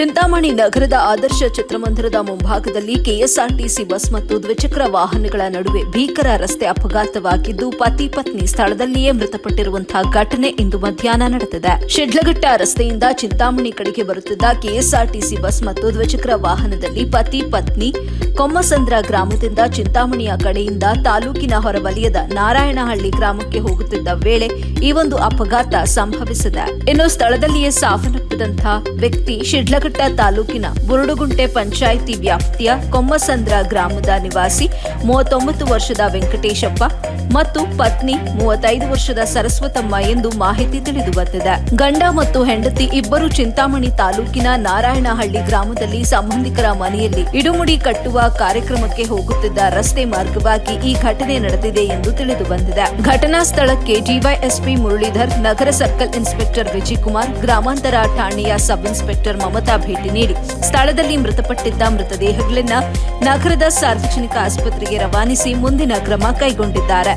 ಚಿಂತಾಮಣಿ ನಗರದ ಆದರ್ಶ ಚಿತ್ರಮಂದಿರದ ಮುಂಭಾಗದಲ್ಲಿ KSRTC bus ಮತ್ತು ದ್ವಿಚಕ್ರ ವಾಹನಗಳ ನಡುವೆ ಭೀಕರ ರಸ್ತೆ ಅಪಘಾತವಾಗಿದ್ದು ಪತಿ ಪತ್ನಿ ಸ್ಥಳದಲ್ಲಿಯೇ ಮೃತಪಟ್ಟಿರುವಂತಹ ಘಟನೆ ಇಂದು ಮಧ್ಯಾಹ್ನ ನಡೆದಿದೆ. ಶಿಡ್ಲಘಟ್ಟ ರಸ್ತೆಯಿಂದ ಚಿಂತಾಮಣಿ ಕಡೆಗೆ ಬರುತ್ತಿದ್ದ ಕೆಎಸ್ಆರ್ಟಿಸಿ ಬಸ್ ಮತ್ತು ದ್ವಿಚಕ್ರ ವಾಹನದಲ್ಲಿ ಪತಿ ಪತ್ನಿ ಕೊಮ್ಮಸಂದ್ರ ಗ್ರಾಮದಿಂದ ಚಿಂತಾಮಣಿಯ ಕಡೆಯಿಂದ ತಾಲೂಕಿನ ಹೊರವಲಯದ ನಾರಾಯಣಹಳ್ಳಿ ಗ್ರಾಮಕ್ಕೆ ಹೋಗುತ್ತಿದ್ದ ವೇಳೆ ಈ ಒಂದು ಅಪಘಾತ ಸಂಭವಿಸಿದೆ. ಇನ್ನು ಸ್ಥಳದಲ್ಲಿಯೇ ಸಾವನ್ನಪ್ಪಿದಂತಹ ವ್ಯಕ್ತಿ ಶಿಡ್ಲಘಟ್ಟ ತಾಲೂಕಿನ ಬುರುಡುಗುಂಟೆ ಪಂಚಾಯಿತಿ ವ್ಯಾಪ್ತಿಯ ಕೊಮ್ಮಸಂದ್ರ ಗ್ರಾಮದ ನಿವಾಸಿ 39 ವರ್ಷದ ವೆಂಕಟೇಶಪ್ಪ ಮತ್ತು ಪತ್ನಿ 35 ವರ್ಷದ ಸರಸ್ವತಮ್ಮ ಎಂದು ಮಾಹಿತಿ ತಿಳಿದು ಬಂದಿದೆ. ಗಂಡ ಮತ್ತು ಹೆಂಡತಿ ಇಬ್ಬರು ಚಿಂತಾಮಣಿ ತಾಲೂಕಿನ ನಾರಾಯಣಹಳ್ಳಿ ಗ್ರಾಮದಲ್ಲಿ ಸಂಬಂಧಿಕರ ಮನೆಯಲ್ಲಿ ಇಡುಮುಡಿ ಕಟ್ಟುವ ಕಾರ್ಯಕ್ರಮಕ್ಕೆ ಹೋಗುತ್ತಿದ್ದ ರಸ್ತೆ ಮಾರ್ಗವಾಗಿ ಈ ಘಟನೆ ನಡೆದಿದೆ ಎಂದು ತಿಳಿದು ಬಂದಿದೆ. ಘಟನಾ ಸ್ಥಳಕ್ಕೆ ಡಿವೈಎಸ್ಪಿ ಮುರಳೀಧರ್, ನಗರ ಸರ್ಕಲ್ ಇನ್ಸ್ಪೆಕ್ಟರ್ ವಿಜಯಕುಮಾರ್, ಗ್ರಾಮಾಂತರ ಠಾಣೆಯ ಸಬ್ ಇನ್ಸ್ಪೆಕ್ಟರ್ ಮಮತಾ ಭೇಟಿ ನೀಡಿ ಸ್ಥಳದಲ್ಲಿ ಮೃತಪಟ್ಟಿದ್ದ ಮೃತದೇಹಗಳನ್ನ ನಗರದ ಸಾರ್ವಜನಿಕ ಆಸ್ಪತ್ರೆಗೆ ರವಾನಿಸಿ ಮುಂದಿನ ಕ್ರಮ ಕೈಗೊಂಡಿದ್ದಾರೆ.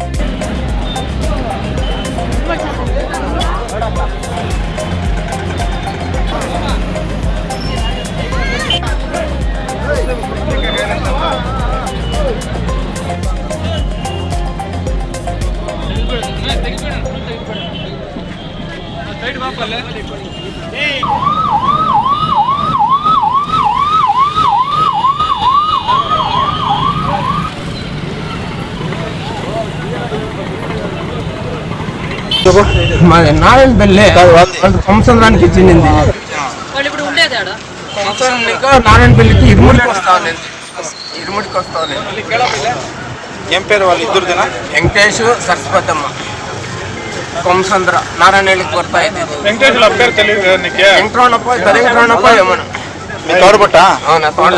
నారాయణపల్లి సంవత్సరానికి ఇచ్చింది. నారాయణపల్లికి ఇరుముడికి వస్తాను. ఏం పేరు వాళ్ళు ఇద్దరుదేనా? వెంకటేష్, సరస్వతమ్మ. కొమ్మసంద్ర నారాయణపల్లికి ಬರ್ತಾ ಇದ್ದೀವಿ. వెంకటేష్ పేరు తెలియదు నీకే? వెంకటరమణప్ప ఏమన్నా మీ తోడబుట్ట? అవునా, తోడ